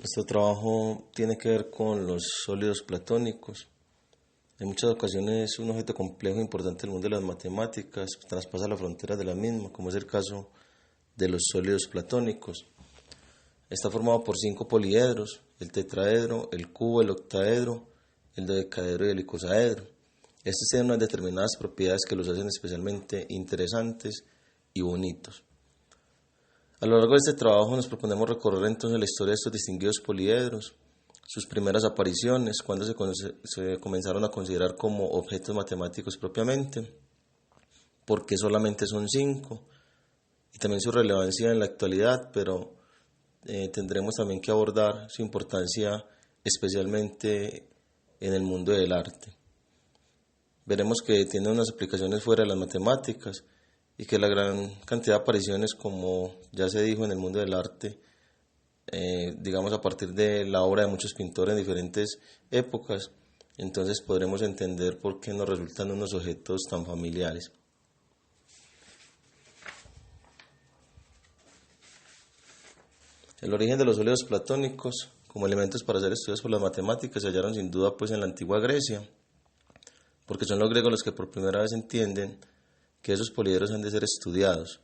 Este trabajo tiene que ver con los sólidos platónicos. En muchas ocasiones un objeto complejo e importante del mundo de las matemáticas traspasa las fronteras de la misma, como es el caso de los sólidos platónicos. Está formado por 5 poliedros: el tetraedro, el cubo, el octaedro, el dodecaedro y el icosaedro. Estos tienen unas determinadas propiedades que los hacen especialmente interesantes y bonitos. A lo largo de este trabajo nos proponemos recorrer entonces la historia de estos distinguidos poliedros, sus primeras apariciones, cuando se comenzaron a considerar como objetos matemáticos propiamente, por qué solamente son 5, y también su relevancia en la actualidad, pero tendremos también que abordar su importancia especialmente en el mundo del arte. Veremos que tiene unas aplicaciones fuera de las matemáticas y que la gran cantidad de apariciones, como ya se dijo, en el mundo del arte, digamos a partir de la obra de muchos pintores en diferentes épocas, entonces podremos entender por qué nos resultan unos objetos tan familiares. El origen de los sólidos platónicos como elementos para ser estudiados por las matemáticas se hallaron sin duda pues en la antigua Grecia, porque son los griegos los que por primera vez entienden que esos poliedros han de ser estudiados.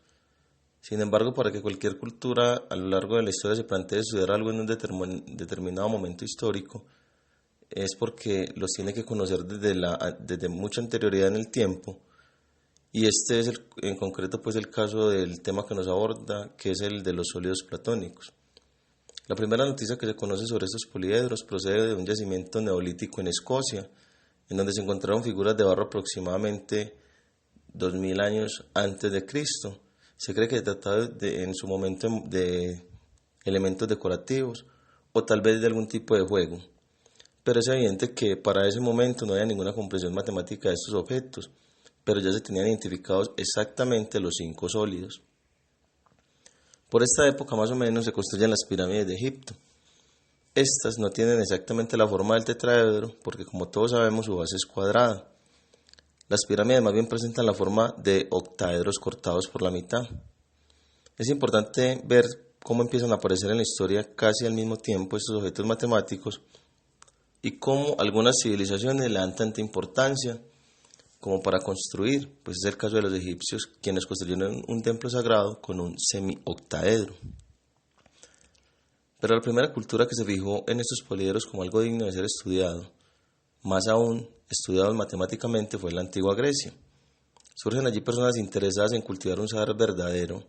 Sin embargo, para que cualquier cultura a lo largo de la historia se plantee estudiar algo en un determinado momento histórico, es porque los tiene que conocer desde mucha anterioridad en el tiempo, y este es en concreto pues el caso del tema que nos aborda, que es el de los sólidos platónicos. La primera noticia que se conoce sobre estos poliedros procede de un yacimiento neolítico en Escocia, en donde se encontraron figuras de barro aproximadamente 2000 años antes de Cristo. Se cree que se trataba en su momento de elementos decorativos o tal vez de algún tipo de juego, pero es evidente que para ese momento no había ninguna comprensión matemática de estos objetos, pero ya se tenían identificados exactamente los 5 sólidos. Por esta época más o menos se construyen las pirámides de Egipto. Estas no tienen exactamente la forma del tetraedro porque, como todos sabemos, su base es cuadrada. Las pirámides más bien presentan la forma de octaedros cortados por la mitad. Es importante ver cómo empiezan a aparecer en la historia casi al mismo tiempo estos objetos matemáticos y cómo algunas civilizaciones le dan tanta importancia como para construir, pues es el caso de los egipcios, quienes construyeron un templo sagrado con un semi-octaedro. Pero la primera cultura que se fijó en estos poliedros como algo digno de ser estudiado, más aún estudiados matemáticamente, fue la antigua Grecia. Surgen allí personas interesadas en cultivar un saber verdadero,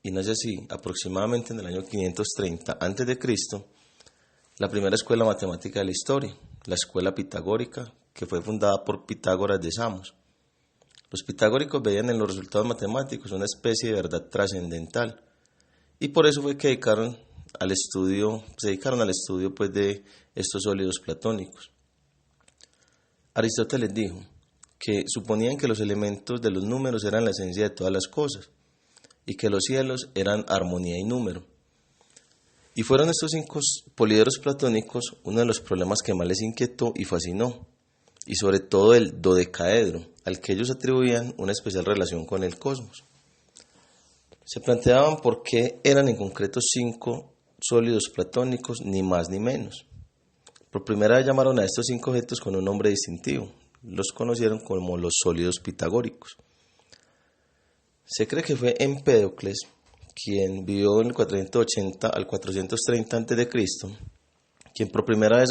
y nace así, aproximadamente en el año 530 a.C., la primera escuela matemática de la historia, la escuela pitagórica, que fue fundada por Pitágoras de Samos. Los pitagóricos veían en los resultados matemáticos una especie de verdad trascendental, y por eso fue que se dedicaron al estudio pues, de estos sólidos platónicos. Aristóteles dijo que suponían que los elementos de los números eran la esencia de todas las cosas y que los cielos eran armonía y número. Y fueron estos 5 poliedros platónicos uno de los problemas que más les inquietó y fascinó, y sobre todo el dodecaedro, al que ellos atribuían una especial relación con el cosmos. Se planteaban por qué eran en concreto 5 sólidos platónicos, ni más ni menos. Por primera vez llamaron a estos 5 objetos con un nombre distintivo. Los conocieron como los sólidos pitagóricos. Se cree que fue Empédocles, quien vivió en el 480 al 430 a.C., quien por primera vez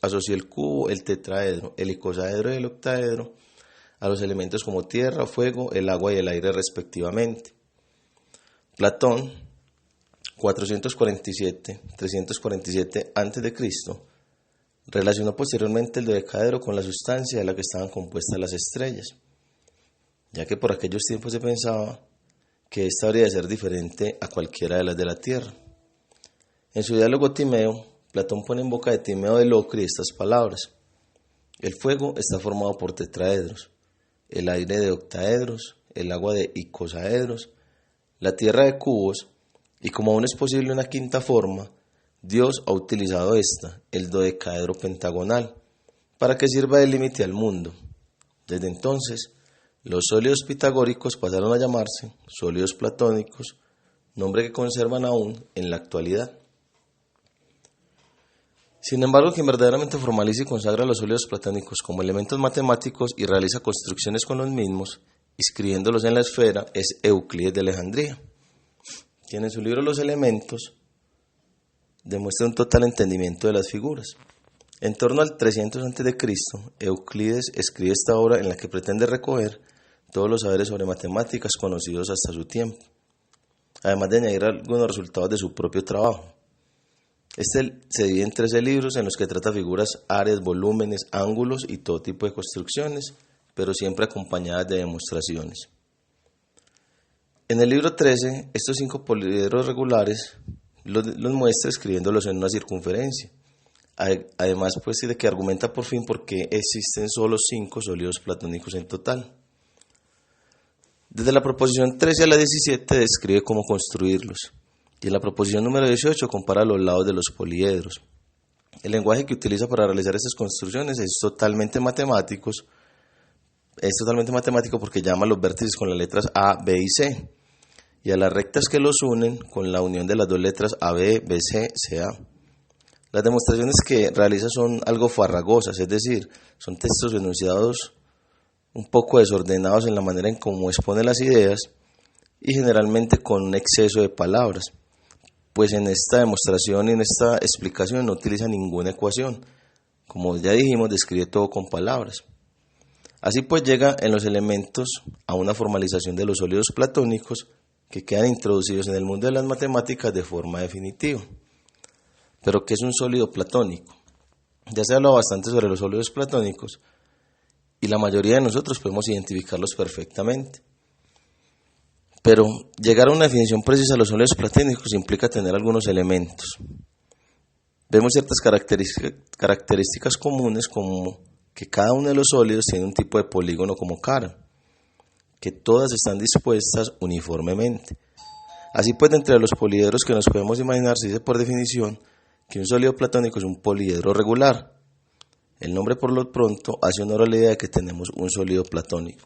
asoció el cubo, el tetraedro, el icosaedro y el octaedro a los elementos como tierra, fuego, el agua y el aire respectivamente. Platón, 447-347 a.C., relacionó posteriormente el dodecaedro con la sustancia de la que estaban compuestas las estrellas, ya que por aquellos tiempos se pensaba que esta habría de ser diferente a cualquiera de las de la Tierra. En su diálogo Timeo, Platón pone en boca de Timeo de Locri estas palabras: el fuego está formado por tetraedros, el aire de octaedros, el agua de icosaedros, la tierra de cubos, y como aún es posible una quinta forma, Dios ha utilizado esta, el dodecaedro pentagonal, para que sirva de límite al mundo. Desde entonces, los sólidos pitagóricos pasaron a llamarse sólidos platónicos, nombre que conservan aún en la actualidad. Sin embargo, quien verdaderamente formaliza y consagra los sólidos platónicos como elementos matemáticos y realiza construcciones con los mismos, inscribiéndolos en la esfera, es Euclides de Alejandría, quien en su libro Los Elementos demuestra un total entendimiento de las figuras. En torno al 300 a.C., Euclides escribe esta obra en la que pretende recoger todos los saberes sobre matemáticas conocidos hasta su tiempo, además de añadir algunos resultados de su propio trabajo. Este se divide en 13 libros en los que trata figuras, áreas, volúmenes, ángulos y todo tipo de construcciones, pero siempre acompañadas de demostraciones. En el libro 13, estos 5 poliedros regulares los muestra escribiéndolos en una circunferencia. Además, pues, de que argumenta por fin por qué existen solo 5 sólidos platónicos en total. Desde la proposición 13 a la 17 describe cómo construirlos. Y en la proposición número 18 compara los lados de los poliedros. El lenguaje que utiliza para realizar estas construcciones es totalmente matemático porque llama a los vértices con las letras A, B y C, y a las rectas que los unen con la unión de las dos letras AB, BC, CA. Las demostraciones que realiza son algo farragosas, es decir, son textos enunciados un poco desordenados en la manera en cómo expone las ideas y generalmente con un exceso de palabras. Pues en esta demostración y en esta explicación no utiliza ninguna ecuación. Como ya dijimos, describe todo con palabras. Así pues llega en los elementos a una formalización de los sólidos platónicos que quedan introducidos en el mundo de las matemáticas de forma definitiva. Pero ¿qué es un sólido platónico? Ya se ha hablado bastante sobre los sólidos platónicos y la mayoría de nosotros podemos identificarlos perfectamente. Pero llegar a una definición precisa de los sólidos platónicos implica tener algunos elementos. Vemos ciertas características comunes, como que cada uno de los sólidos tiene un tipo de polígono como cara, que todas están dispuestas uniformemente. Así pues, entre los poliedros que nos podemos imaginar, se dice por definición que un sólido platónico es un poliedro regular. El nombre, por lo pronto, hace honor a la idea de que tenemos un sólido platónico.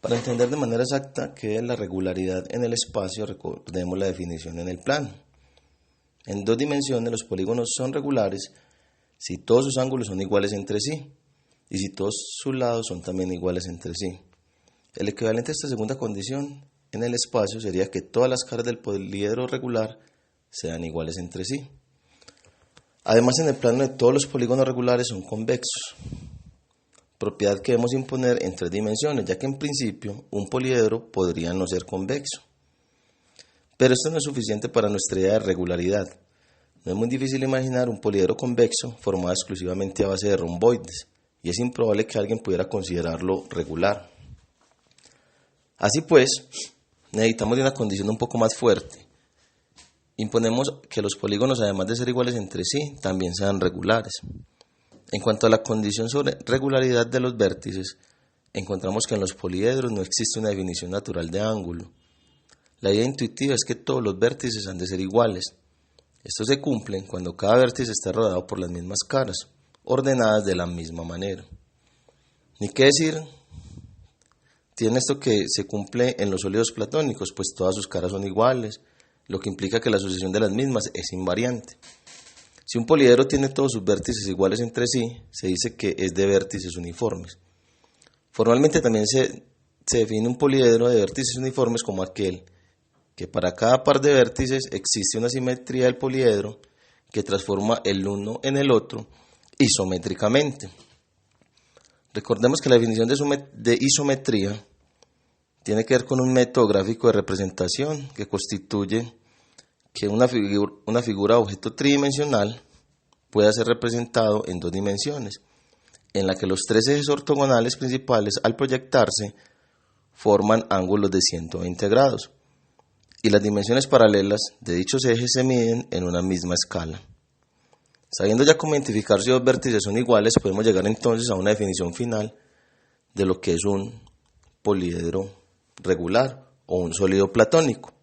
Para entender de manera exacta qué es la regularidad en el espacio, recordemos la definición en el plano. En 2 dimensiones los polígonos son regulares si todos sus ángulos son iguales entre sí y si todos sus lados son también iguales entre sí. El equivalente a esta segunda condición en el espacio sería que todas las caras del poliedro regular sean iguales entre sí. Además, en el plano de todos los polígonos regulares son convexos, propiedad que debemos imponer en 3 dimensiones, ya que en principio un poliedro podría no ser convexo. Pero esto no es suficiente para nuestra idea de regularidad. No es muy difícil imaginar un poliedro convexo formado exclusivamente a base de romboides, y es improbable que alguien pudiera considerarlo regular. Así pues, necesitamos de una condición un poco más fuerte. Imponemos que los polígonos, además de ser iguales entre sí, también sean regulares. En cuanto a la condición sobre regularidad de los vértices, encontramos que en los poliedros no existe una definición natural de ángulo. La idea intuitiva es que todos los vértices han de ser iguales. Estos se cumplen cuando cada vértice está rodeado por las mismas caras, ordenadas de la misma manera. Ni qué decir tiene esto que se cumple en los sólidos platónicos, pues todas sus caras son iguales, lo que implica que la sucesión de las mismas es invariante. Si un poliedro tiene todos sus vértices iguales entre sí, se dice que es de vértices uniformes. Formalmente también se define un poliedro de vértices uniformes como aquel que para cada par de vértices existe una simetría del poliedro que transforma el uno en el otro isométricamente. Recordemos que la definición de isometría tiene que ver con un método gráfico de representación que constituye que una figura objeto tridimensional pueda ser representado en 2 dimensiones, en la que los 3 ejes ortogonales principales al proyectarse forman ángulos de 120 grados y las dimensiones paralelas de dichos ejes se miden en una misma escala. Sabiendo ya cómo identificar si 2 vértices son iguales, podemos llegar entonces a una definición final de lo que es un poliedro regular o un sólido platónico.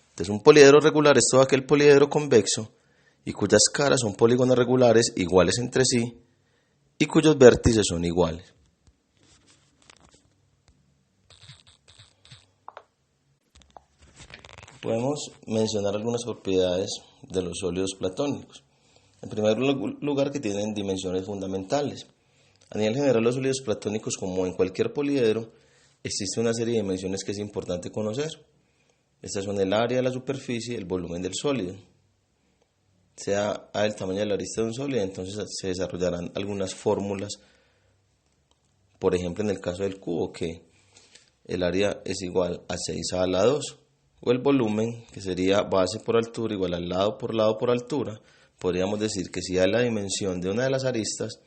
Entonces, un poliedro regular es todo aquel poliedro convexo y cuyas caras son polígonos regulares iguales entre sí y cuyos vértices son iguales. Podemos mencionar algunas propiedades de los sólidos platónicos. En primer lugar, que tienen dimensiones fundamentales. A nivel general, los sólidos platónicos, como en cualquier poliedro, existe una serie de dimensiones que es importante conocer. Estas son el área de la superficie y el volumen del sólido. Sea A el tamaño de la arista de un sólido, entonces se desarrollarán algunas fórmulas. Por ejemplo, en el caso del cubo, que el área es igual a 6A a la 2. O el volumen, que sería base por altura igual al lado por altura. Podríamos decir que si A es la dimensión de una de las aristas,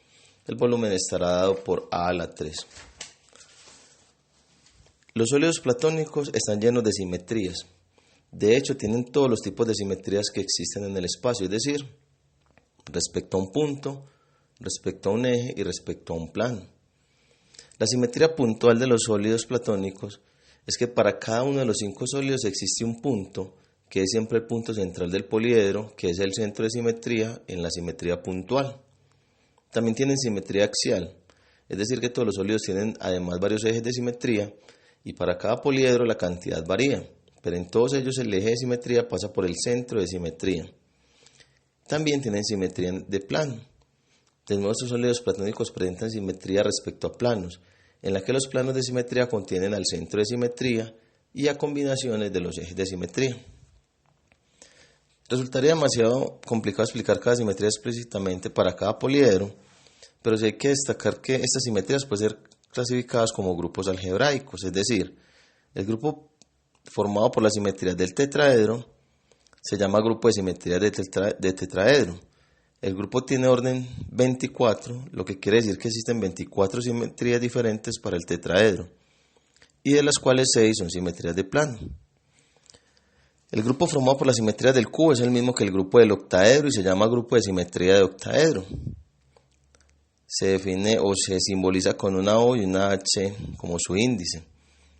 el volumen estará dado por A a la 3. Los sólidos platónicos están llenos de simetrías. De hecho, tienen todos los tipos de simetrías que existen en el espacio, es decir, respecto a un punto, respecto a un eje y respecto a un plano. La simetría puntual de los sólidos platónicos es que para cada uno de los 5 sólidos existe un punto, que es siempre el punto central del poliedro, que es el centro de simetría en la simetría puntual. También tienen simetría axial, es decir que todos los sólidos tienen además varios ejes de simetría y para cada poliedro la cantidad varía, pero en todos ellos el eje de simetría pasa por el centro de simetría. También tienen simetría de plano. De nuevo, estos sólidos platónicos presentan simetría respecto a planos, en la que los planos de simetría contienen al centro de simetría y a combinaciones de los ejes de simetría. Resultaría demasiado complicado explicar cada simetría explícitamente para cada poliedro, pero sí hay que destacar que estas simetrías pueden ser clasificadas como grupos algebraicos, es decir, el grupo formado por las simetrías del tetraedro se llama grupo de simetrías de tetraedro. El grupo tiene orden 24, lo que quiere decir que existen 24 simetrías diferentes para el tetraedro, y de las cuales 6 son simetrías de plano. El grupo formado por las simetrías del cubo es el mismo que el grupo del octaedro y se llama grupo de simetría de octaedro. Se define o se simboliza con una O y una H como su índice.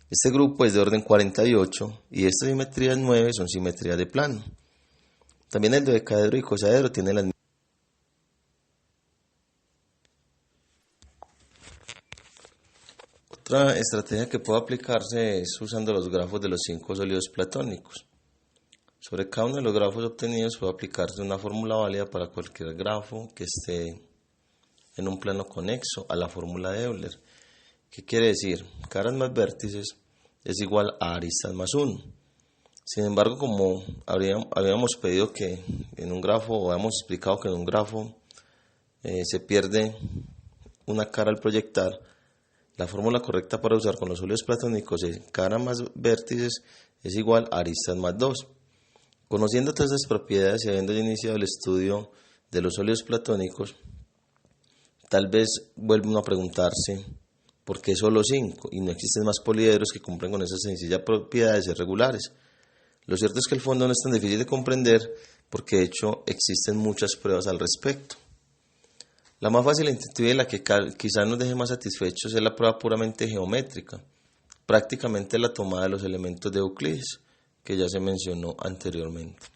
Este grupo es de orden 48 y estas simetrías 9 son simetrías de plano. También el dodecaedro y icosaedro tienen las mismas. Otra estrategia que puede aplicarse es usando los grafos de los 5 sólidos platónicos. Sobre cada uno de los grafos obtenidos puede aplicarse una fórmula válida para cualquier grafo que esté en un plano conexo a la fórmula de Euler. ¿Qué quiere decir? Caras más vértices es igual a aristas más 1. Sin embargo, como habíamos pedido que en un grafo, o habíamos explicado que en un grafo se pierde una cara al proyectar, la fórmula correcta para usar con los sólidos platónicos es cara más vértices es igual a aristas más 2. Conociendo todas estas propiedades y habiendo ya iniciado el estudio de los sólidos platónicos, tal vez vuelva a preguntarse por qué solo 5 y no existen más poliedros que cumplen con esas sencillas propiedades irregulares. Lo cierto es que el fondo no es tan difícil de comprender porque de hecho existen muchas pruebas al respecto. La más fácil e intuitiva y la que quizás nos deje más satisfechos es la prueba puramente geométrica, prácticamente la tomada de los elementos de Euclides, que ya se mencionó anteriormente.